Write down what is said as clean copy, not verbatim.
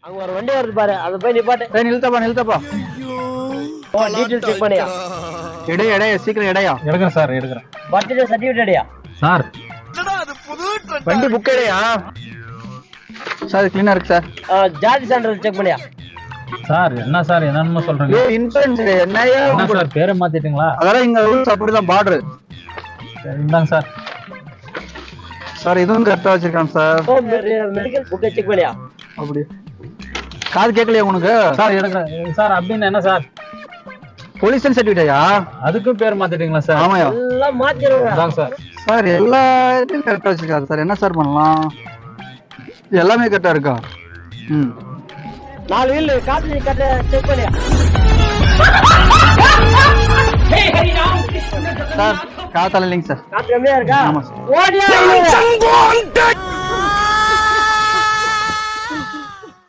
அங்க ஒரு வண்டி வருது பாரு, அத போய் நிப்பாட்டு. ஏய் நிறுத்தப்பா ஓ டீடைல் செக் பண்ணியா? எடைய சீக்கிரம் எடையா எடுக்கிறேன் சார் எடுக்கிறேன். பர்த்டே சர்டிபிகேட் அடியா? சார் வண்டி புக் எடையா சார்? கிளீனா இருக்கு சார். ஜாதி சான்றிதழ் செக் பண்ணியா? சார் என்ன சார் என்னன்னு சொல்றீங்க? ஏய் இன்சூரன்ஸ் என்னையா என்ன சார் பேரை மாத்திட்டீங்களா? அதெல்லாம் இங்க ரூல்ஸ் அப்படிதான் பார்டர். சரி, இந்தாங்க சார். சார் இதுவும் கரெக்டா வச்சிருக்கான் சார். ஓ மெடிக்கல் புக் செக் பண்ணியா? அப்படி காது கேட்கலையா உனக்கு? சார் எடுக்கிறேன் சார். அப்படின்னு என்ன சார்? பொலியூஷன் சர்டிபிகேட்டா? அதுக்கும் பேர் மாத்திட்டீங்களா சார்? ஆமாயா எல்லாம் மாத்திடுங்க. இந்தாங்க சார். சார் எல்லா இதுவும் கரெக்டா வச்சிருக்காரு சார். என்ன சார் பண்ணலாம்? எல்லாமே கரெக்டா இருக்கா? ம் 4 வீல் காத்து கட்ட செக் பண்ணியா? சார் காத்தால இல்லைங்க சார். காத்து கம்மியா இருக்கா? ஆமா சார். ஓடியா